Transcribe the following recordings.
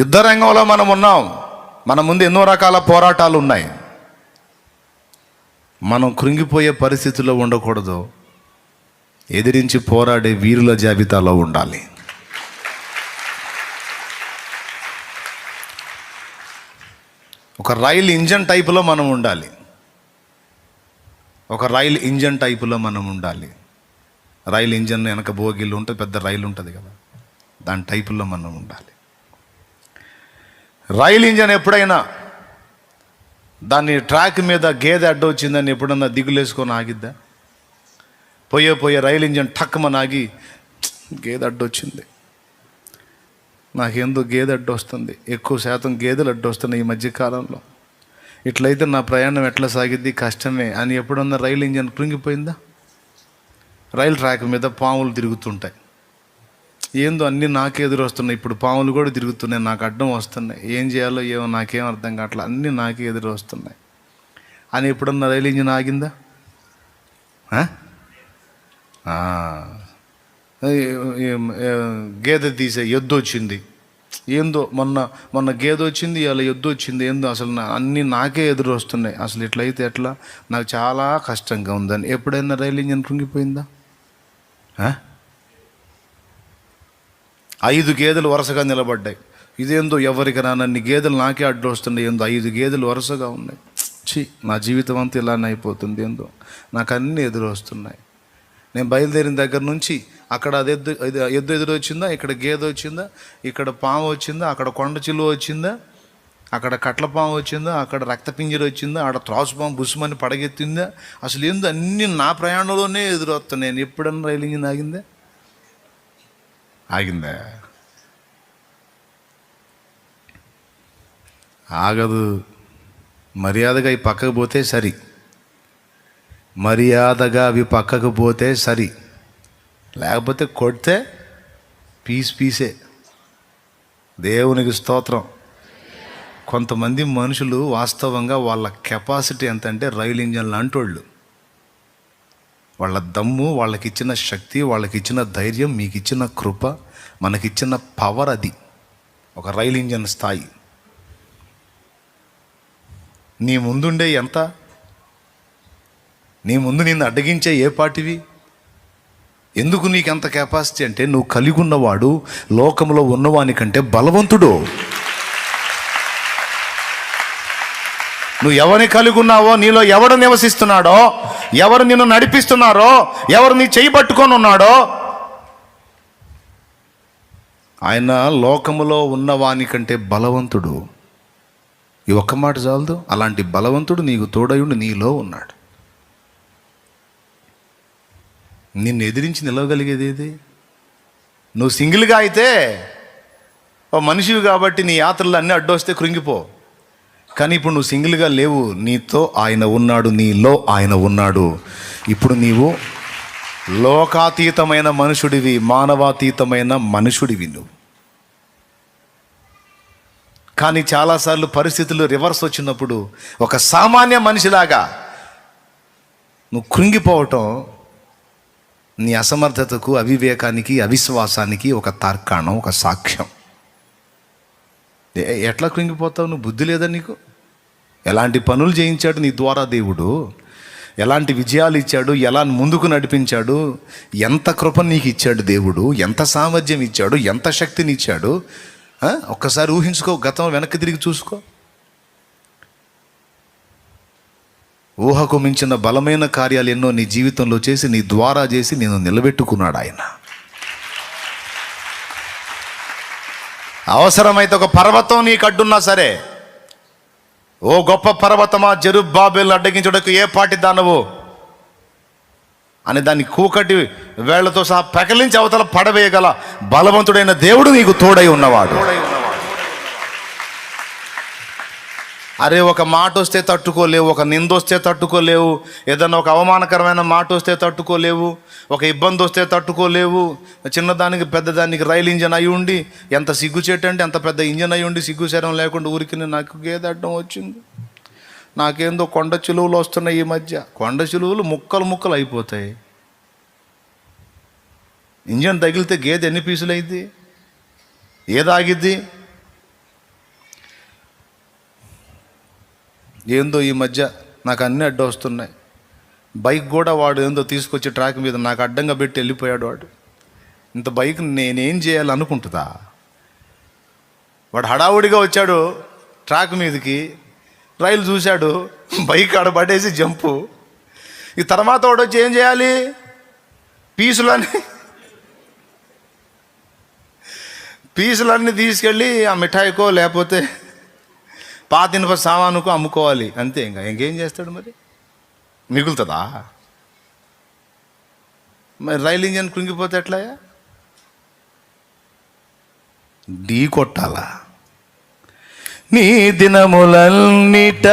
యుద్ధ రంగంలో మనం ఉన్నాం. మన ముందు ఎన్నో రకాల పోరాటాలు ఉన్నాయి. మనం కృంగిపోయే పరిస్థితుల్లో ఉండకూడదు. ఎదిరించి పోరాడే వీరుల జాబితాలో ఉండాలి. ఒక రైలు ఇంజన్ టైపులో మనం ఉండాలి. ఒక రైలు ఇంజన్ టైపులో మనం ఉండాలి. రైలు ఇంజన్ వెనక బోగిలు ఉంటుంది, పెద్ద రైలు ఉంటుంది కదా, దాని టైపుల్లో మనం ఉండాలి. రైలు ఇంజన్ ఎప్పుడైనా దాన్ని ట్రాక్ మీద గేదె అడ్డు వచ్చిందని ఎప్పుడన్నా దిగులేసుకొని ఆగిద్దా? పోయే రైలు ఇంజన్ టక్కుమని ఆగి, గేదె అడ్డు వచ్చింది, నాకెందుకు గేదె అడ్డు వస్తుంది, ఎక్కువ శాతం గేదెలు అడ్డు వస్తున్నాయి ఈ మధ్యకాలంలో, ఇట్లయితే నా ప్రయాణం ఎట్లా సాగిద్ది, కష్టమే అని ఎప్పుడన్నా రైలు ఇంజన్ కృంగిపోయిందా? రైలు ట్రాక్ మీద పాములు తిరుగుతుంటాయి, ఏందో అన్నీ నాకే ఎదురు వస్తున్నాయి, ఇప్పుడు పాములు కూడా తిరుగుతున్నాయి, నాకు అడ్డం వస్తున్నాయి, ఏం చేయాలో ఏమో నాకేం అర్థం కావట్లా, అన్నీ నాకే ఎదురు వస్తున్నాయి అని ఎప్పుడన్నా రైలు ఇంజిన్ ఆగిందా? గేదె తీసే ఎద్దు వచ్చింది, ఏందో మొన్న గేదె వచ్చింది, ఇలా ఎద్దు వచ్చింది, ఏందో అసలు అన్నీ నాకే ఎదురు వస్తున్నాయి, అసలు ఇట్లయితే ఎట్లా, నాకు చాలా కష్టంగా ఉందని ఎప్పుడైనా రైలు ఇంజిన్ కృంగిపోయిందా? 5 గేదెలు వరుసగా నిలబడ్డాయి, ఇదేందో ఎవరికి రానన్ని గేదెలు నాకే అడ్డు వస్తున్నాయి, ఏందో 5 గేదెలు వరుసగా ఉన్నాయి, నా జీవితం అంతా ఇలానే అయిపోతుంది, ఏందో నాకు అన్నీ ఎదురు వస్తున్నాయి. నేను బయలుదేరిన దగ్గర నుంచి అక్కడ ఎద్దు ఎదురు వచ్చిందా, ఇక్కడ గేదె వచ్చిందా, ఇక్కడ పాము వచ్చిందా, అక్కడ కొండ చిలువ వచ్చిందా, అక్కడ కట్ల పాము వచ్చిందా, అక్కడ రక్తపింజరి వచ్చిందా, ఆడ త్రాసు పాము బుసుమని పడగెత్తిందా, అసలు ఏందో అన్నీ నా ప్రయాణంలోనే ఎదురు వస్తున్నాయి. నేను ఎప్పుడన్నా రైలు ఇంజిన్ ఆగిందా? ఆగదు. మర్యాదగా అవి పక్కకు పోతే సరి, మర్యాదగా అవి పక్కకు పోతే సరి, లేకపోతే కొడితే పీసే. దేవునికి స్తోత్రం. కొంతమంది మనుషులు వాస్తవంగా వాళ్ళ కెపాసిటీ ఎంత అంటే రైలు ఇంజన్ లాంటి వాళ్ళు. వాళ్ళ దమ్ము, వాళ్ళకిచ్చిన శక్తి, వాళ్ళకిచ్చిన ధైర్యం, మీకు ఇచ్చిన కృప, మనకిచ్చిన పవర్, అది ఒక రైలు ఇంజన్ స్థాయి. నీ ముందుండే ఎంత, నీ ముందు నిన్ను అడ్డగించే ఏ పాటివి, ఎందుకు నీకు ఎంత కెపాసిటీ అంటే నువ్వు కలిగి ఉన్నవాడు లోకంలో ఉన్నవానికంటే బలవంతుడు. నువ్వు ఎవరిని కలిగి ఉన్నావో, నీలో ఎవడు నివసిస్తున్నాడో, ఎవరు నిన్ను నడిపిస్తున్నారో, ఎవరు నీ చేయి పట్టుకొని ఉన్నాడో, ఆయన లోకములో ఉన్నవానికంటే బలవంతుడు. ఈ ఒక్క మాట చాలదు. అలాంటి బలవంతుడు నీకు తోడయుండి నీలో ఉన్నాడు. నిన్ను ఎదిరించి నిలవగలిగేది ఏది? నువ్వు సింగిల్గా అయితే ఓ మనిషివి కాబట్టి నీ యాత్రలు అన్నీ అడ్డొస్తే కృంగిపో. కానీ ఇప్పుడు నువ్వు సింగిల్గా లేవు, నీతో ఆయన ఉన్నాడు, నీలో ఆయన ఉన్నాడు. ఇప్పుడు నీవు లోకాతీతమైన మనుషుడివి, మానవాతీతమైన మనుషుడివి నువ్వు. కానీ చాలాసార్లు పరిస్థితులు రివర్స్ వచ్చినప్పుడు ఒక సామాన్య మనిషిలాగా నువ్వు కృంగిపోవటం నీ అసమర్థతకు, అవివేకానికి, అవిశ్వాసానికి ఒక తార్కాణం, ఒక సాక్ష్యం. ఎట్లా కృంగిపోతావు? నువ్వు బుద్ధి లేదా నీకు? ఎలాంటి పనులు చేయించాడు నీ ద్వారా దేవుడు, ఎలాంటి విజయాలు ఇచ్చాడు, ఎలా ముందుకు నడిపించాడు, ఎంత కృప నీకు ఇచ్చాడు దేవుడు, ఎంత సామర్థ్యం ఇచ్చాడు, ఎంత శక్తిని ఇచ్చాడు. ఒక్కసారి ఊహించుకో, గతం వెనక్కి తిరిగి చూసుకో. ఊహకు మించిన బలమైన కార్యాలు ఎన్నో నీ జీవితంలో చేసి, నీ ద్వారా చేసి నేను నిలబెట్టుకున్నాడు ఆయన. అవసరమైతే ఒక పర్వతం నీకు అడ్డున్నా సరే, ఓ గొప్ప పర్వతమా జెరుబ్బాబెలు అడ్డగించుటకు ఏ పాటి దానవు అని దాన్ని కూకటి వేళ్లతో సహా పెకలించి అవతల పడవేయగల బలవంతుడైన దేవుడు నీకు తోడై ఉన్నవాడు. అరే, ఒక మాట వస్తే తట్టుకోలేవు, ఒక నింద వస్తే తట్టుకోలేవు, ఏదన్నా ఒక అవమానకరమైన మాట వస్తే తట్టుకోలేవు, ఒక ఇబ్బంది వస్తే తట్టుకోలేవు. చిన్నదానికి పెద్దదానికి రైలు ఇంజన్ అయి ఉండి, ఎంత సిగ్గుచేటు అంటే అంత పెద్ద ఇంజన్ అయి ఉండి సిగ్గుశరం లేకుండా ఊరికి నాకు గేదె అడ్డం వచ్చింది, నాకేందో కొండ చిలువలు వస్తున్నాయి ఈ మధ్య. కొండ చిలువలు ముక్కలు అయిపోతాయి. ఇంజన్ తగిలితే గేదె ఎన్ని పీసులు అయింది? ఏదాగిద్ది? ఏందో ఈ మధ్య నాకు అన్నీ అడ్డు వస్తున్నాయి. బైక్ కూడా వాడు ఏందో తీసుకొచ్చి ట్రాక్ మీద నాకు అడ్డంగా పెట్టి వెళ్ళిపోయాడు. వాడు ఇంత బైక్ నేనేం చేయాలి అనుకుంటుందా? వాడు హడావుడిగా వచ్చాడు ట్రాక్ మీదకి, రైలు చూశాడు, బైక్ ఆడ పడేసి జంపు. ఈ తర్వాత వాడు వచ్చి ఏం చేయాలి? పీసులన్నీ తీసుకెళ్ళి ఆ మిఠాయికో లేకపోతే పాతినప సామానుకో అమ్ముకోవాలి అంతే. ఇంకేం చేస్తాడు? మరి మిగులుతుందా? మరి రైలు ఇంజన్ కృంగిపోతే ఎట్లాయా? ఢీ కొట్టాలా? నీ దినములన్నిట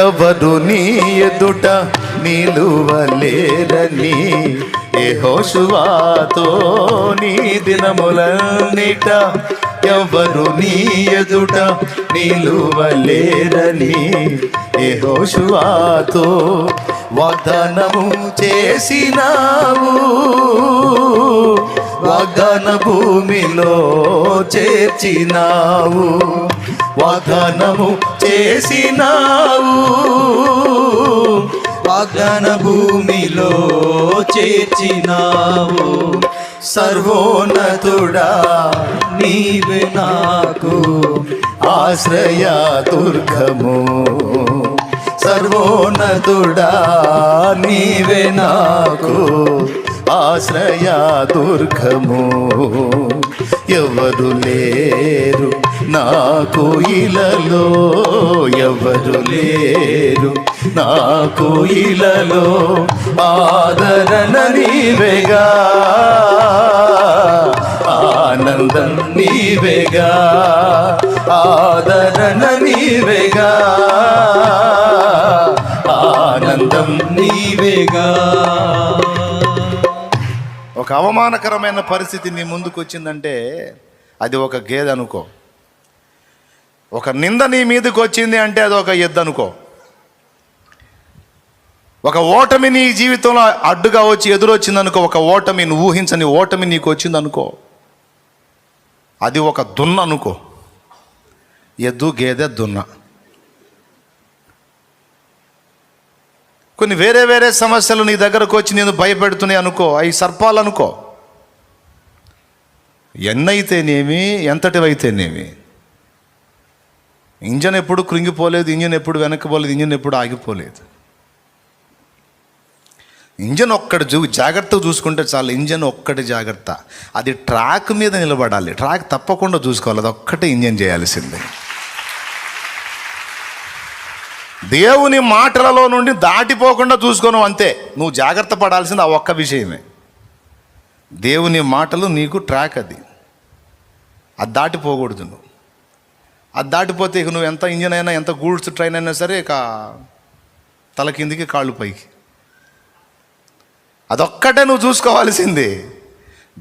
ఎవరు నీ ఎదుట నిలువలేరని యెహోషువతో, నీ దినములన్నిట ఎవరు నీ ఎదుట నిలువలేరని యెహోషువతో వాగ్దానము చేసినావు, వాగ్దాన భూమిలో చేర్చినావు, వాగ్దానము చేసినావు, వాగ్దాన భూమిలో చేర్చినావు. సర్వోన్నతుడా నీవే నాకు ఆశ్రయ దుర్గము, సర్వోన్నతుడా నీవే నాకు ఆశ్రయ దుర్గము. ఎవరు లేరు నాకు ఇలలో, ఎవరు లేరు నాకు ఇలలో, ఆదరణ నీవేగా, ఆనందం నీవేగా, ఆదరణ నీవేగా, ఆనందం నీవేగా. ఒక అవమానకరమైన పరిస్థితి నీ ముందుకు వచ్చిందంటే అది ఒక గేదె అనుకో. ఒక నింద నీ మీదకి వచ్చింది అంటే అది ఒక ఎద్దు అనుకో. ఒక ఓటమి నీ జీవితంలో అడ్డుగా వచ్చి ఎదురొచ్చిందనుకో, ఒక ఓటమి, నువ్వు ఊహించని ఓటమి నీకు వచ్చిందనుకో, అది ఒక దున్న అనుకో. ఎద్దు, గేదె, దున్న. కొన్ని వేరే వేరే సమస్యలు నీ దగ్గరకు వచ్చి నేను భయపెడుతున్నాయి అనుకో, అవి సర్పాలు అనుకో. ఎన్నైతేనేమి, ఎంతటివైతేనేమి, ఇంజన్ ఎప్పుడు కృంగిపోలేదు, ఇంజన్ ఎప్పుడు వెనక్కిపోలేదు, ఇంజన్ ఎప్పుడు ఆగిపోలేదు. ఇంజన్ ఒక్కటి జాగ్రత్తగా చూసుకుంటే చాలు. ఇంజన్ ఒక్కటి జాగ్రత్త, అది ట్రాక్ మీద నిలబడాలి, ట్రాక్ తప్పకుండా చూసుకోవాలి, అది ఒక్కటే ఇంజన్ చేయాల్సిందే. దేవుని మాటలలో నుండి దాటిపోకుండా చూసుకోను అంతే. నువ్వు జాగ్రత్త పడాల్సింది ఆ ఒక్క విషయమే. దేవుని మాటలు నీకు ట్రాక్, అది దాటిపోకూడదు. నువ్వు అది దాటిపోతే ఇక నువ్వు ఎంత ఇంజన్ అయినా, ఎంత గూడ్స్ ట్రైన్ అయినా సరే, ఇక తల కిందికి కాళ్ళు పైకి. అదొక్కటే నువ్వు చూసుకోవాల్సింది.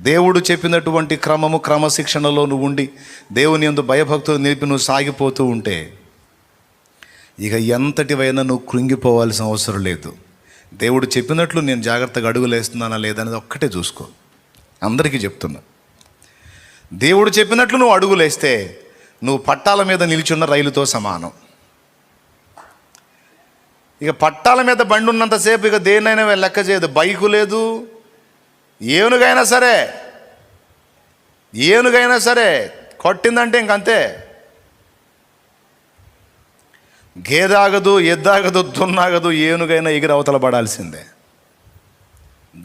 దేవుడు చెప్పినటువంటి క్రమము, క్రమశిక్షణలో నువ్వు ఉండి దేవుని యందు భయభక్తులు నిలిపి నువ్వు సాగిపోతూ ఉంటే ఇక ఎంతటివైనా నువ్వు కృంగిపోవాల్సిన అవసరం లేదు. దేవుడు చెప్పినట్లు నేను జాగ్రత్తగా అడుగులు వేస్తున్నానా లేదనేది ఒక్కటే చూసుకో. అందరికీ చెప్తున్నా, దేవుడు చెప్పినట్లు నువ్వు అడుగులు వేస్తే నువ్వు పట్టాల మీద నిలిచున్న రైలుతో సమానం. ఇక పట్టాల మీద బండి ఉన్నంతసేపు ఇక దేన్నైనా లెక్క చేయదు. బైకు లేదు, ఏనుగైనా సరే కొట్టిందంటే ఇంకంతే. గేదాగదు, ఎద్దాగదు, దున్నాగదు, ఏనుగైనా ఎగిరి అవతల పడాల్సిందే.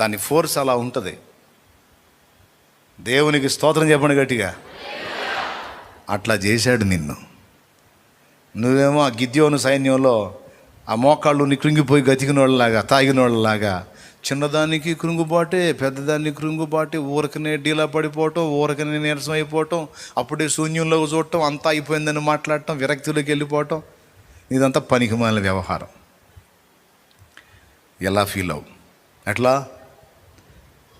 దాని ఫోర్స్ అలా ఉంటుంది. దేవునికి స్తోత్రం చెప్పండి గట్టిగా. అట్లా చేశాడు నిన్ను. నువ్వేమో ఆ గిద్యోను సైన్యంలో ఆ మోకాళ్ళు నీ కృంగిపోయి గతికిన వాళ్ళలాగా, తాగిన వాళ్ళలాగా, చిన్నదానికి కృంగుబాటే, పెద్దదాన్ని కృంగుబాటే, ఊరకనే డీలా పడిపోవటం, ఊరకనే నీరసం అయిపోవటం, అప్పుడే శూన్యంలోకి చూడటం, అంతా అయిపోయిందని మాట్లాడటం, విరక్తిలోకి వెళ్ళిపోవటం, ఇదంతా పనికిమాలిన వ్యవహారం. ఎలా ఫీల్ అవు? ఎట్లా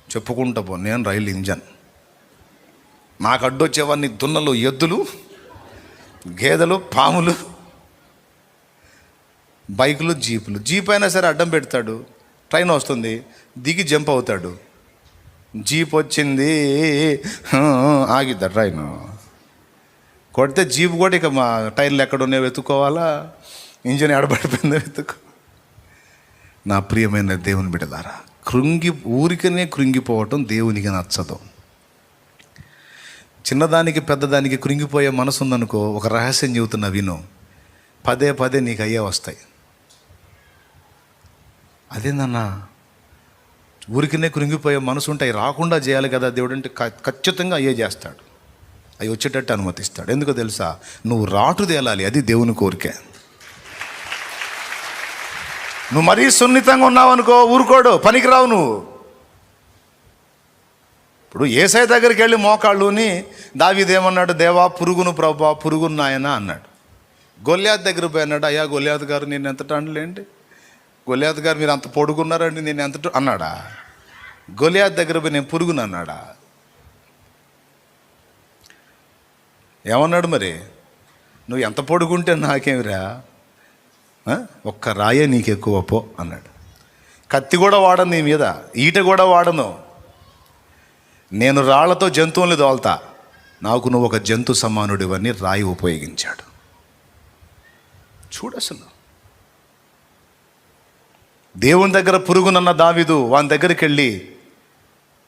చెప్పుకుంటా పో, నేను రైలు ఇంజన్, నాకు అడ్డొచ్చేవాడిని దున్నలు, ఎద్దులు, గేదెలు, పాములు, బైకులు, జీపులు. జీప్ అయినా సరే అడ్డం పెడతాడు, ట్రైన్ వస్తుంది, దిగి జంప్ అవుతాడు. జీప్ వచ్చింది ఆగిద్దా ట్రైన్? కొడితే జీప్ కూడా ఇక మా టైర్లు ఎక్కడ ఉన్నాయో వెతుక్కోవాలా, ఇంజిన్ ఎడబడిపోయిందో వెతుకు. నా ప్రియమైన దేవుని బిడ్డలారా, ఊరికనే కృంగిపోవటం దేవునికి నచ్చదు. చిన్నదానికి పెద్దదానికి కృంగిపోయే మనసు ఉందనుకో, ఒక రహస్యం చెబుతున్నా విను, పదే పదే నీకు అయ్యే వస్తాయి. అదేందన్నా, ఊరికనే కృంగిపోయే మనసు ఉంటే అవి రాకుండా చేయాలి కదా దేవుడు అంటే, ఖచ్చితంగా అయ్యే చేస్తాడు, అవి వచ్చేటట్టు అనుమతిస్తాడు. ఎందుకో తెలుసా? నువ్వు రాటు తేలాలి, అది దేవుని కోరిక. నువ్వు మరీ సున్నితంగా ఉన్నావు అనుకో, ఊరుకోడు, పనికిరావు నువ్వు. ఇప్పుడు యేసయ్య దగ్గరికి వెళ్ళి మోకాళ్ళుని దావీదేమన్నాడు? దేవా పురుగును ప్రభా, పురుగును నాయన అన్నాడు. గొల్యాత్ దగ్గర పోయి అన్నాడు, అయ్యా గొల్యాత్ గారు నేను ఎంత టన్నులేండి, గొల్యాత్ గారు మీరు అంత పొడుగున్నారండి, నేను ఎంత అన్నాడా? గొల్యాత్ దగ్గర పోయి నేను పురుగును అన్నాడా? ఏమన్నాడు మరి? నువ్వు ఎంత పొడుగుంటే నాకేమిరా, ఒక్క రాయే నీకు ఎక్కువ పో అన్నాడు. కత్తి కూడా వాడను నీ మీద, ఈట కూడా వాడను, నేను రాళ్లతో జంతువుల్ని దోల్తా, నాకు నువ్వు ఒక జంతు సమానుడివని రాయి ఉపయోగించాడు. చూడు, అసలు దేవుని దగ్గర పురుగునన్న దావీదు వాని దగ్గరికి వెళ్ళి,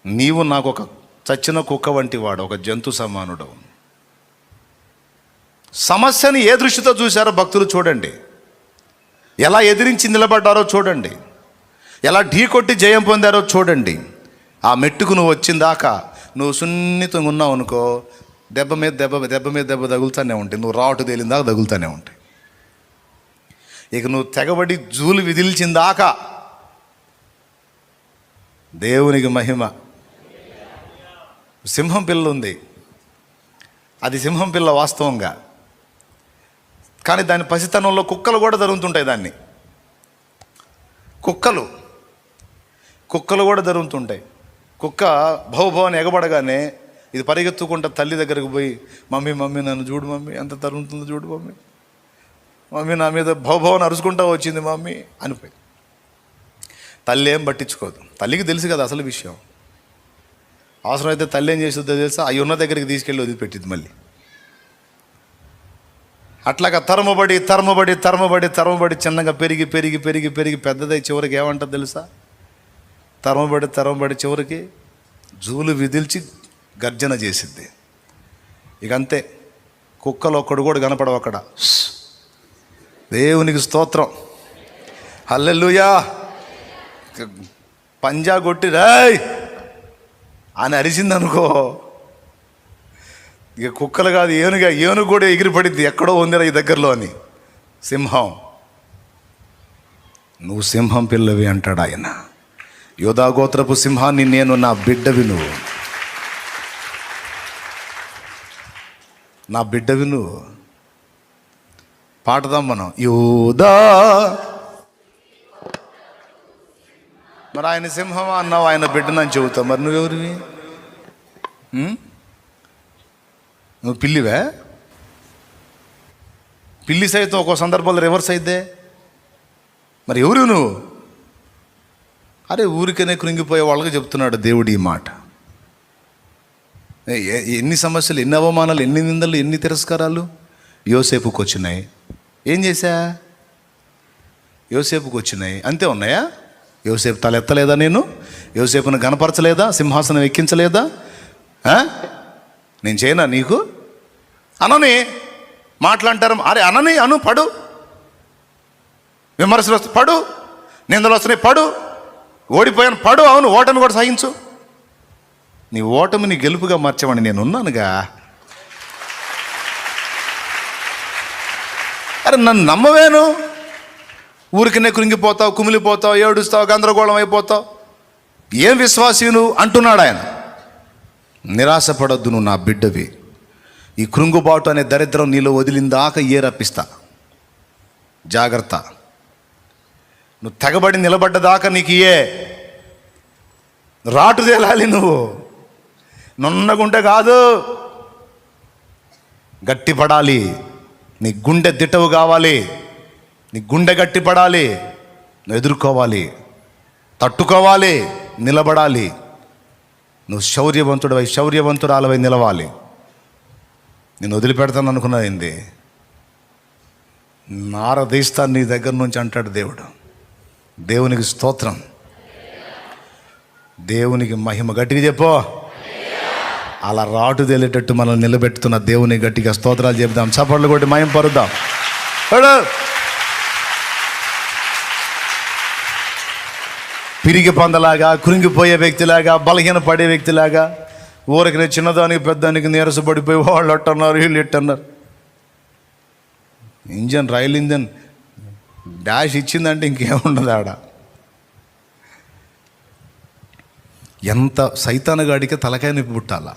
నీవు నాకు ఒక చచ్చిన కుక్క వంటి వాడు, ఒక జంతు సమానుడు. సమస్యని ఏ దృష్టితో చూశారో భక్తులు చూడండి, ఎలా ఎదిరించి నిలబడ్డారో చూడండి, ఎలా ఢీ కొట్టి జయం పొందారో చూడండి. ఆ మెట్టుకు నువ్వు వచ్చిన దాకా నువ్వు సున్నితంగా ఉన్నావు అనుకో, దెబ్బ మీద దెబ్బ తగులుతూనే ఉంటాయి. నువ్వు రాటు తేలిన దాకా తగులుతూనే ఉంటాయి. ఇక నువ్వు తెగబడి జూలు విదిల్చిన దాకా దేవునికి మహిమ. సింహం పిల్ల ఉంది, అది సింహం పిల్ల వాస్తవంగా, కానీ దాని పసితనంలో కుక్కలు కూడా జరుగుతుంటాయి. దాన్ని కుక్కలు కూడా జరుగుతుంటాయి. కుక్క భౌభవని ఎగబడగానే ఇది పరిగెత్తుకుంటా తల్లి దగ్గరకు పోయి, మమ్మీ నన్ను చూడు మమ్మీ, ఎంత తరుగుతుందో చూడు మమ్మీ నా మీద భౌభవన్ అరుచుకుంటా వచ్చింది మమ్మీ అనిపోయి. తల్లి ఏం పట్టించుకోదు, తల్లికి తెలుసు కదా అసలు విషయం. అవసరమైతే తల్లి ఏం చేస్తుందో తెలుసా? అవి ఉన్న దగ్గరికి తీసుకెళ్ళి వదిలిపెట్టింది మళ్ళీ. అట్లాగా తరమబడి చిన్నగా పెరిగి పెద్దదై చివరికి ఏమంటుంది తెలుసా? తరమబడి చివరికి జూలు విదిల్చి గర్జన చేసిద్ది. ఇక అంతే, కుక్కలు ఒక్కడు కూడా కనపడవు అక్కడ. దేవునికి స్తోత్రం, హల్లెలూయా. పంజా కొట్టి రాయ్ అని అరిచిందనుకో, ఇక కుక్కలు కాదు, ఏనుగు కూడా ఎగిరిపడిద్ది, ఎక్కడో ఉందిరా ఈ దగ్గరలో అని. సింహం, నువ్వు సింహం పిల్లవి అంటాడు ఆయన. యోధా గోత్రపు సింహాన్ని నేను, నా బిడ్డవి నువ్వు, నా బిడ్డవి నువ్వు. పాడదాం మనం, యోధా. మరి ఆయన సింహమా అన్నావు, ఆయన బిడ్డనని చెబుతావు, మరి నువ్వెవరివి? నువ్వు పిల్లివే? పిల్లి సైతం ఒక్కో సందర్భంలో రివర్స్ అయితే మరి ఎవరు నువ్వు? అరే, ఊరికనే కృంగిపోయే వాళ్ళకి చెప్తున్నాడు దేవుడు ఈ మాట. ఎన్ని సమస్యలు, ఎన్ని అవమానాలు, ఎన్ని నిందలు, ఎన్ని తిరస్కారాలు యోసేపుకు వచ్చినాయి. ఏం చేశా? యోసేపుకు వచ్చినాయి, అంతే ఉన్నాయా? యోసేపు తల ఎత్తలేదా? నేను యోసేపును గనపరచలేదా? సింహాసనం ఎక్కించలేదా? నేను చేయనా నీకు? అనని మాట్లాంటారు, అరే అనని అను, పడు. విమర్శలు వస్తాయి, పడు. నిందలు వస్తున్నాయి, పడు. ఓడిపోయాను, పడు. అవును, ఓటమి కూడా సహించు. నీ ఓటమిని గెలుపుగా మార్చమని నేను ఉన్నానుగా. అరే నన్ను నమ్మవేను, ఊరికనే కృంగిపోతావు, కుమిలిపోతావు, ఏడుస్తావు, గందరగోళం అయిపోతావు, ఏం విశ్వాసీను అంటున్నాడు ఆయన. నిరాశపడొద్దు, నువ్వు నా బిడ్డవి. ఈ కృంగుబాటు అనే దరిద్రం నీలో వదిలిందాక రప్పిస్తా. జాగ్రత్త. నువ్వు తెగబడి నిలబడ్డదాకా నీకు రాటు తేలాలి. నువ్వు నున్నగుంటే కాదు, గట్టిపడాలి. నీ గుండె దిట్టవు కావాలి, నీ గుండె గట్టిపడాలి. నువ్వు ఎదుర్కోవాలి, తట్టుకోవాలి, నిలబడాలి. నువ్వు శౌర్యవంతురాలవై నిలవాలి. నేను వదిలిపెడతాను అనుకున్నాయింది. నారదీస్తాను నీ దగ్గర నుంచి అంటాడు దేవుడు. దేవునికి స్తోత్రం, దేవునికి మహిమ. గట్టిగా చెప్పో. అలా రాటు తేలేటట్టు మనల్ని నిలబెట్టుతున్న దేవుని గట్టిగా స్తోత్రాలు చెప్దాం, చప్పట్లు కొట్టి మహిమ పరుద్దాం. పిరిగి పందలాగా, కృంగిపోయే వ్యక్తిలాగా, బలహీన పడే వ్యక్తిలాగా, ఊరికి చిన్నదానికి పెద్దానికి నీరసపడిపోయి వాళ్ళు అట్టన్నారు వీళ్ళు ఎట్టన్నారు. ఇంజన్, రైలు ఇంజన్ డాష్ ఇచ్చిందంటే ఇంకేముండదు ఆడ. ఎంత సైతానుగాడికి తలకాయ నొప్పి పుట్టాలా,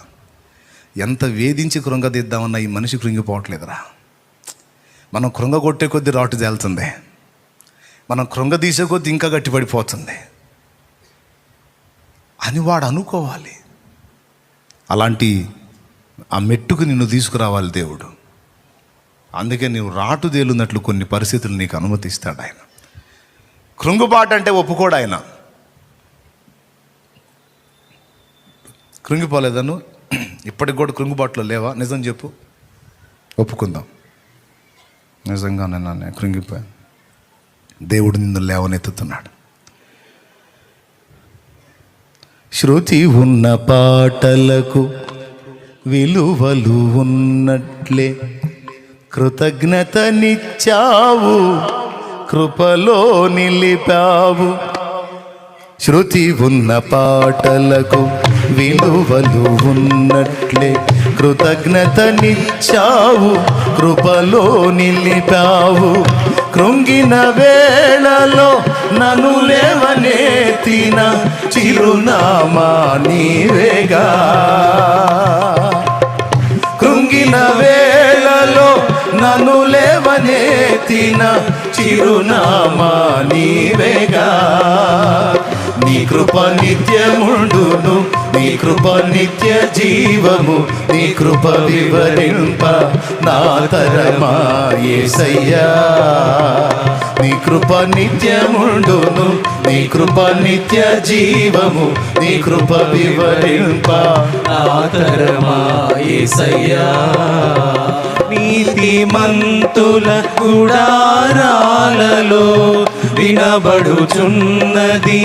ఎంత వేధించి కృంగదిద్దామన్నా ఈ మనిషి కృంగిపోవట్లేదురా. మనం కృంగగొట్టే కొద్దీ రాటు తేలుతుంది, మనం కృంగదీసే కొద్దీ ఇంకా గట్టిపడిపోతుంది అని వాడు అనుకోవాలి. అలాంటి ఆ మెట్టుకు నిన్ను తీసుకురావాలి దేవుడు. అందుకే నువ్వు రాటు తేలున్నట్లు కొన్ని పరిస్థితులు నీకు అనుమతిస్తాడు ఆయన. కృంగుబాటు అంటే ఒప్పుకోడు ఆయన. కృంగిపోలేదా నువ్వు? ఇప్పటికి కూడా కృంగుబాటులో లేవా? నిజం చెప్పు, ఒప్పుకుందాం. నిజంగానే నేను కృంగిపోయాను, దేవుడు నిన్ను లేవనెత్తుతున్నాడు. శృతి ఉన్న పాటలకు విలువలు ఉన్నట్లే కృతజ్ఞతనిచ్చావు, కృపలో నిలిపావు. శృతి ఉన్న పాటలకు విలువలు ఉన్నట్లే కృతజ్ఞతనిచ్చావు, కృపలో నిలిపావు. కృంగిన వేళలో నన్ను లేవనెత్తిన చిరునామా నీవేగా. కృంగిన వేళలో నన్ను లేవనెత్తిన చిరునామా నీవేగా. నీ కృప నిత్యముండును, నీ కృప నిత్య జీవము, నీ కృప వివరింప నా తరమా యేసయ్యా. నీ కృప నిత్యముండును, నీ కృప నిత్య జీవము, నీ కృప వివరింప నా తరమా యేసయ్యా. నీతిమంతుల గుడారాలలో వినబడుచున్నది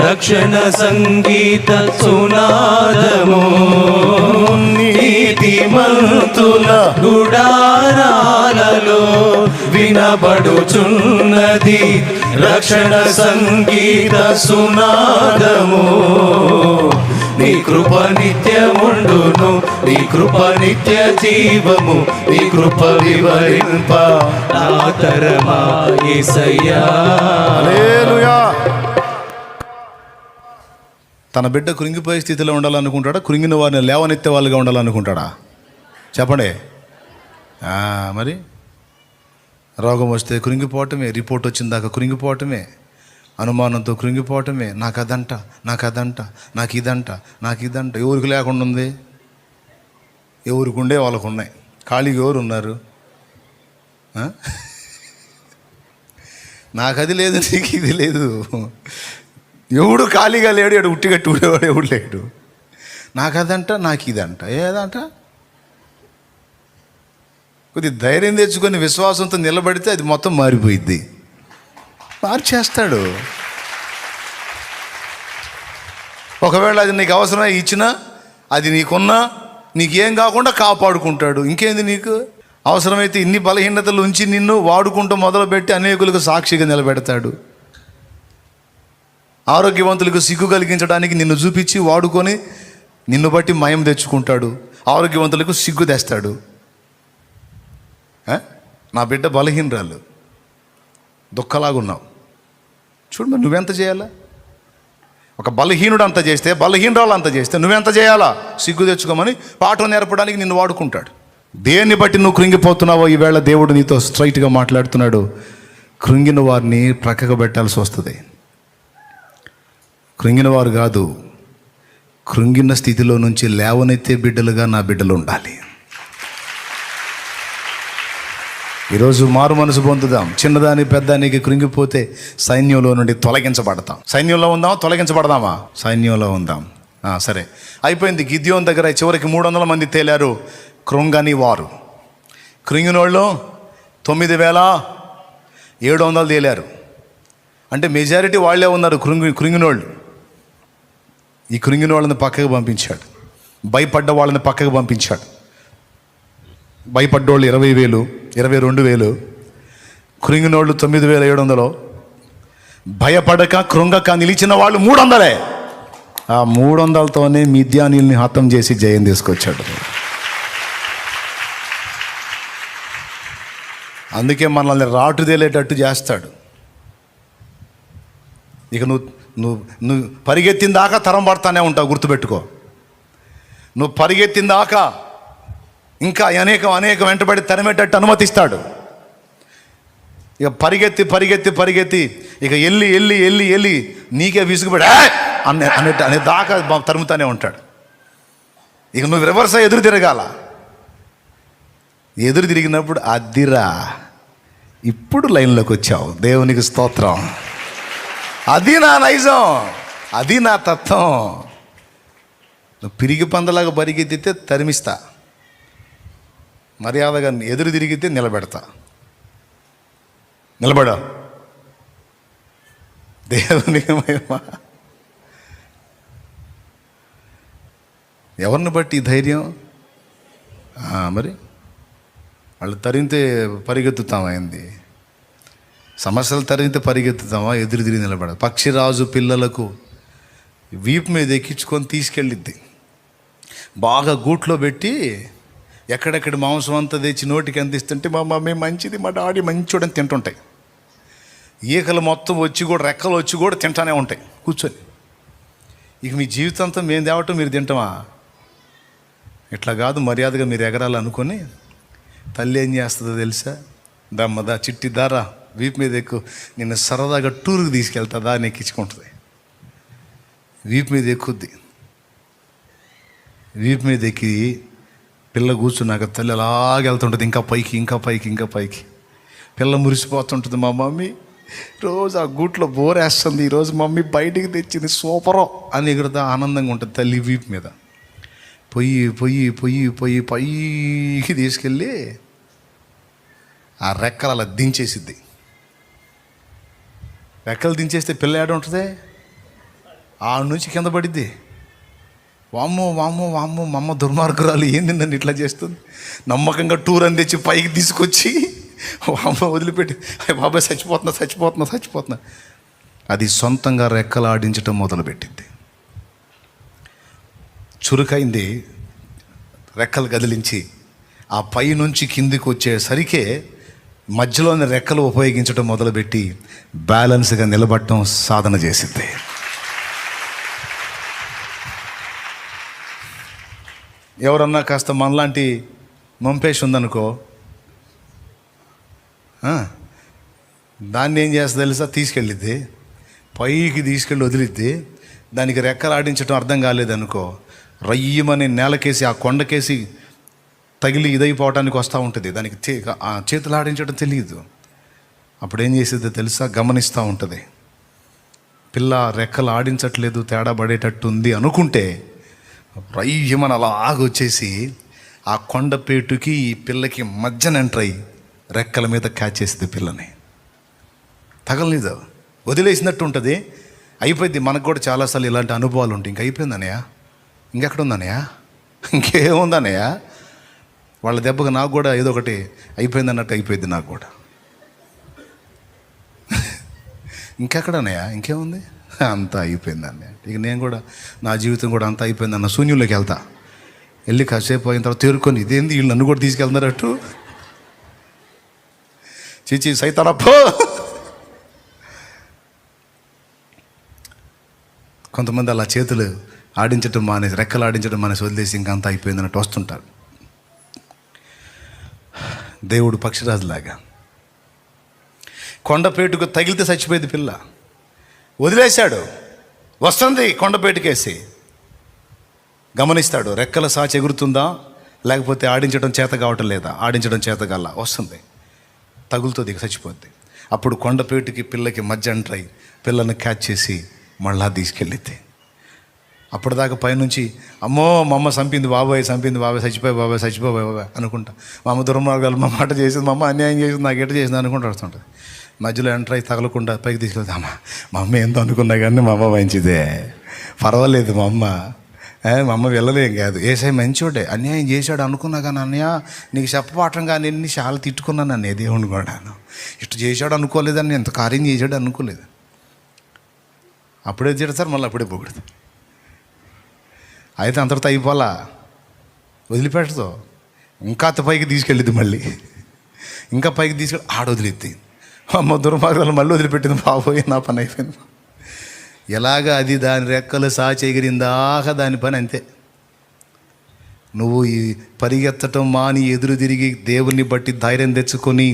రక్షణ సంగీత సునాదము. నీతిమంతుల గుడారాలలో వినబడుచున్నది రక్షణ సంగీత సునాదము. నీ కృప నిత్యముండును, నీ కృప నిత్య జీవము, నీ కృప వివరింప నా తరమా యేసయ్యా. హల్లెలూయా. తన బిడ్డ కృంగిపోయే స్థితిలో ఉండాలనుకుంటాడా? కృంగిన వారిని లేవనెత్తే వాళ్ళుగా ఉండాలనుకుంటాడా? చెప్పండి. మరి రోగం వస్తే కృంగిపోవటమే, రిపోర్ట్ వచ్చిందాక కృంగిపోవటమే, అనుమానంతో కృంగిపోవటమే. నాకు అదంట, నాకు అదంట, నాకు ఇదంట, నాకు ఇదంట. ఎవరికి లేకుండా ఉంది? ఎవరికి ఉండే వాళ్ళకు ఉన్నాయి. ఖాళీగా ఎవరు ఉన్నారు? నాకు అది లేదు, నీకు ఇది లేదు. ఎవడు ఖాళీగా లేడు, ఎడు ఉట్టిగట్టి ఉండేవాడు ఎవడు లేడు. నాకు అదంట, నాకు ఇదంట. ఏదంట? కొద్ది ధైర్యం తెచ్చుకొని విశ్వాసంతో నిలబడితే అది మొత్తం మారిపోయిద్ది. మార్చేస్తాడు. ఒకవేళ అది నీకు అవసరమై ఇచ్చినా, అది నీకున్నా, నీకేం కాకుండా కాపాడుకుంటాడు. ఇంకేంది నీకు? అవసరమైతే ఇన్ని బలహీనతలు ఉంచి నిన్ను వాడుకుంటూ మొదలుపెట్టి అనేకులకు సాక్షిగా నిలబెడతాడు. ఆరోగ్యవంతులకు సిగ్గు కలిగించడానికి నిన్ను చూపించి వాడుకొని నిన్ను బట్టి మయం తెచ్చుకుంటాడు. ఆరోగ్యవంతులకు సిగ్గు తెస్తాడు. నా బిడ్డ బలహీనరాలు, దుఃఖలాగున్నావు, చూడు మరి నువ్వెంత చేయాలా? ఒక బలహీనుడు అంత చేస్తే, బలహీనరాలు అంత చేస్తే నువ్వెంత చేయాలా? సిగ్గు తెచ్చుకోమని పాఠం నేర్పడానికి నిన్ను వాడుకుంటాడు. దేన్ని బట్టి నువ్వు కృంగిపోతున్నావో ఈవేళ దేవుడు నీతో స్ట్రైట్గా మాట్లాడుతున్నాడు. కృంగిన వారిని ప్రక్కకు పెట్టాల్సి వస్తుంది. కృంగిన వారు కాదు, కృంగిన స్థితిలో నుంచి లేవనెత్తే బిడ్డలుగా నా బిడ్డలు ఉండాలి. ఈరోజు మారు మనసు పొందుదాం. చిన్నదాని పెద్దానికి కృంగిపోతే సైన్యంలో నుండి తొలగించబడతాం. సైన్యంలో ఉందాం, తొలగించబడదామా? సైన్యంలో ఉందాం. సరే, అయిపోయింది. గిద్యోన్ దగ్గర చివరికి 300 మంది తేలారు. కృంగని వారు, కృంగినోళ్ళు 9,700 తేలారు. అంటే మెజారిటీ వాళ్ళే ఉన్నారు, కృంగినోళ్ళు. ఈ కృంగిన వాళ్ళని పక్కకు పంపించాడు, భయపడ్డ వాళ్ళని పక్కకు పంపించాడు. భయపడ్డోళ్ళు 20,000, 22,000, కృంగినోళ్ళు 9,700, భయపడక కృంగక నిలిచిన వాళ్ళు 300. ఆ 300తోనే మిద్యానీల్ని హతం చేసి జయం తీసుకొచ్చాడు. అందుకే మనల్ని రాటు తేలేటట్టు చేస్తాడు. ఇక నువ్వు పరిగెత్తిన దాకా తరం పడతానే ఉంటావు, గుర్తుపెట్టుకో. నువ్వు పరిగెత్తిన దాకా ఇంకా అనేకం వెంటబడి తరిమేటట్టు అనుమతిస్తాడు. ఇక పరిగెత్తి ఇక వెళ్ళి నీకే విసుగుపడి అనే దాకా తరుముతానే ఉంటాడు. ఇక నువ్వు రివర్స్ ఎదురు తిరగాల. ఎదురు తిరిగినప్పుడు అద్దిరా, ఇప్పుడు లైన్లోకి వచ్చావు, దేవునికి స్తోత్రం. అది నా నైజం, అది నా తత్వం. నువ్వు పిరిగి పందలాగా పరిగెత్తితే తరిమిస్తా, మర్యాదగా ఎదురు తిరిగితే నిలబడా. దేవునికి మహిమ. ఎవరిని బట్టి ఈ ధైర్యం? మరి వాళ్ళు తరిగితే పరిగెత్తుతామా? ఏంది సమస్యలు తరిగితే పరిగెత్తుతామా? ఎదురు తిరిగి నిలబడ. పక్షిరాజు పిల్లలకు వీపు మీద ఎక్కించుకొని తీసుకెళ్ళిద్ది, బాగా గూట్లో పెట్టి ఎక్కడెక్కడ మాంసం అంతా తెచ్చి నోటికి అందిస్తుంటే మా మమ్మీ మంచిది, మా డాడీ మంచోడని తింటుంటాయి. ఈకలు మొత్తం వచ్చి కూడా, రెక్కలు వచ్చి కూడా తింటానే ఉంటాయి కూర్చొని. ఇక మీ జీవితంతో మేము తేవటం మీరు తింటామా? ఇట్లా కాదు, మర్యాదగా మీరు ఎగరాలనుకొని తల్లి ఏం చేస్తుందో తెలుసా? దమ్మదా చిట్టి దారా వీపు మీద ఎక్కువ, నిన్ను సరదాగా టూర్కి తీసుకెళ్తుందా అని ఎక్కించుకుంటుంది. వీపు మీద ఎక్కుద్ది. వీపు మీద ఎక్కి పిల్ల కూర్చున్నాక తల్లి అలాగెళ్తుంటుంది, ఇంకా పైకి. పిల్ల మురిసిపోతుంటుంది. మా మమ్మీ రోజు ఆ గూట్లో బోరేస్తుంది, ఈరోజు మమ్మీ బయటికి తెచ్చింది సూపరో అని ఎగురుతా ఆనందంగా ఉంటుంది. తల్లి వీపు మీద పొయ్యి పైకి తీసుకెళ్ళి ఆ రెక్కలు అలా దించేసిద్ది. రెక్కలు దించేస్తే పిల్ల ఏడ ఉంటుంది? ఆ నుంచి కింద పడిద్ది. వామ్మో మా అమ్మ దుర్మార్గురాలు, ఏంది నన్ను ఇట్లా చేస్తుంది. నమ్మకంగా టూర్ అని తెచ్చి పైకి తీసుకొచ్చి వామ్మ వదిలిపెట్టి, బాబాయ్ చచ్చిపోతున్నా. అది సొంతంగా రెక్కలు ఆడించటం మొదలుపెట్టింది. చురుకైంది, రెక్కలు కదిలించి ఆ పై నుంచి కిందికి వచ్చేసరికే మధ్యలోని రెక్కలు ఉపయోగించడం మొదలుపెట్టి బ్యాలెన్స్గా నిలబడటం సాధన చేసింది. ఎవరన్నా కాస్త మనలాంటి మంపేసి ఉందనుకో, దాన్ని ఏం చేస్తుంది తెలుసా? తీసుకెళ్ళిద్ది, పైకి తీసుకెళ్ళి వదిలిద్ది. దానికి రెక్కలు ఆడించడం అర్థం కాలేదనుకో, రయ్యమని నేలకేసి ఆ కొండకేసి తగిలి ఇదైపోవటానికి వస్తూ ఉంటుంది. దానికి చేతులు ఆడించడం తెలియదు. అప్పుడు ఏం చేసేదో తెలుసా? గమనిస్తూ ఉంటుంది. పిల్ల రెక్కలు ఆడించట్లేదు, తేడా పడేటట్టు ఉంది అనుకుంటే రయ్యమని అలాగొచ్చేసి ఆ కొండపేటుకి ఈ పిల్లకి మధ్యన ఎంటర్ అయ్యి రెక్కల మీద క్యాచేసింది. పిల్లని తగలనిదు, వదిలేసినట్టు ఉంటుంది. అయిపోయింది. మనకు కూడా చాలాసార్లు ఇలాంటి అనుభవాలు ఉంటాయి. ఇంక అయిపోయిందనయ్యా, ఇంకెక్కడ ఉందనయ్యా, ఇంకేముందనయ్యా. వాళ్ళ దెబ్బకు నాకు కూడా ఏదో ఒకటి అయిపోయింది అన్నట్టు అయిపోయింది నాకు కూడా. ఇంకెక్కడనయ్యా, ఇంకేముంది, అంతా అయిపోయింది అన్నయ్య. ఇక నేను కూడా నా జీవితం కూడా అంతా అయిపోయింది అన్న శూన్యంలోకి వెళ్తా. వెళ్ళి కాసేపు అయిన తర్వాత తేరుకొని, ఇదేంది వీళ్ళు నన్ను కూడా తీసుకెళ్తున్నారట్టు, చిచి సైతానప్పో. కొంతమంది అలా చేతులు ఆడించడం మానేసి, రెక్కలు ఆడించడం మానేసి వదిలేసి ఇంకా అంతా అయిపోయింది అన్నట్టు వస్తుంటారు. దేవుడు పక్షిరాజులాగా కొండపేటుకు తగిలితే చచ్చిపోయింది పిల్ల, వదిలేశాడు. వస్తుంది కొండపేటుకేసి, గమనిస్తాడు. రెక్కల సాచి ఎగురుతుందా లేకపోతే ఆడించడం చేత కావటం లేదా? ఆడించడం చేత గల్లా వస్తుంది, తగులుతుంది, చచ్చిపోద్ది. అప్పుడు కొండపేటుకి పిల్లకి మధ్య ఎంటర్ అయి పిల్లని క్యాచ్ చేసి మళ్ళా తీసుకెళ్ళిద్ది. అప్పటిదాకా పైనుంచి అమ్మో మా అమ్మ చంపింది బాబాయ్ చచ్చిపోయి బాబాయ్ అనుకుంటా. మా అమ్మ దుర్మార్గాలు, మా మాట చేసింది, మా అమ్మ అన్యాయం చేసింది, నాకు ఎట్ట చేసింది అనుకుంటూ వస్తుంటుంది. మధ్యలో ఎంటర్ అయి తగలకుండా పైకి తీసుకెళ్తా, మా అమ్మ ఎంతో అనుకున్నా కానీ మా అమ్మ మంచిదే, పర్వాలేదు మా అమ్మ వెళ్ళలేం కాదు, ఏసై మంచోడే, అన్యాయం చేశాడు అనుకున్నా కానీ అన్నయ్య నీకు చెప్పపాఠంగా నేను చాలా తిట్టుకున్నాను అన్నయ్య దేవుని కూడా, ఇటు చేశాడు అనుకోలేదని, ఎంత కార్యం చేశాడు అనుకోలేదు. అప్పుడే తిడతారు, మళ్ళీ అప్పుడే పొగుడుతారు. అయితే అంతటితో అయిపోలా, వదిలిపెట్టదు, ఇంకా అంత పైకి తీసుకెళ్ళిద్ది, మళ్ళీ ఇంకా పైకి తీసుకెళ్ళి వదిలిద్ది. అమ్మ దుర్మార్గాలు మళ్ళీ వదిలిపెట్టింది, బాబోయే నా పని అయిపోయింది. ఎలాగ అది దాని రెక్కలు సాచి ఎగిరిందాక దాని పని అంతే. నువ్వు ఈ పరిగెత్తటం మాని ఎదురు తిరిగి దేవుని బట్టి ధైర్యం తెచ్చుకొని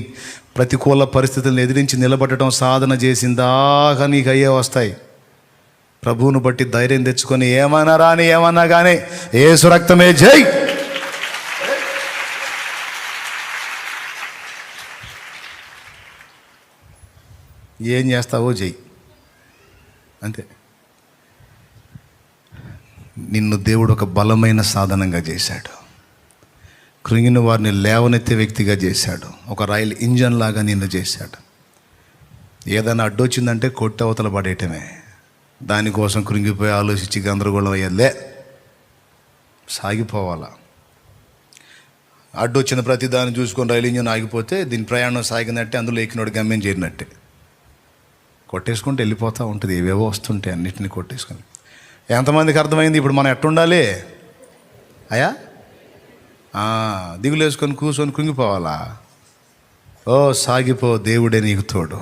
ప్రతికూల పరిస్థితులను ఎదిరించి నిలబడటం సాధన చేసిందాక నీకు అయ్యే వస్తాయి. ప్రభువును బట్టి ధైర్యం తెచ్చుకొని ఏమన్నా రాని ఏమన్నా కానీ యేసు రక్తమే జై. ఏం చేస్తావో జై, అంతే. నిన్ను దేవుడు ఒక బలమైన సాధనంగా చేశాడు, కృంగిన వారిని లేవనెత్తే వ్యక్తిగా చేశాడు, ఒక రైలు ఇంజన్ లాగా నిన్ను చేశాడు. ఏదైనా అడ్డొచ్చిందంటే కొట్టి అవతల పడేయటమే, దానికోసం కృంగిపోయి ఆలోచించి గందరగోళం అయ్యేలే, సాగిపోవాలా. అడ్డొచ్చిన ప్రతి దాన్ని చూసుకొని రైలు ఇంజన్ ఆగిపోతే దీని ప్రయాణం సాగినట్టే, అందులో ఎక్కినోడు గమ్యం చేరినట్టే. కొట్టేసుకుంటూ వెళ్ళిపోతూ ఉంటుంది, ఏవేవో వస్తుంటాయి, అన్నిటిని కొట్టేసుకొని. ఎంతమందికి అర్థమైంది ఇప్పుడు మనం ఎట్టుండాలి? అయ్యా దిగులేసుకొని కూర్చొని కృంగిపోవాలా? సాగిపో, దేవుడే నీకు తోడు.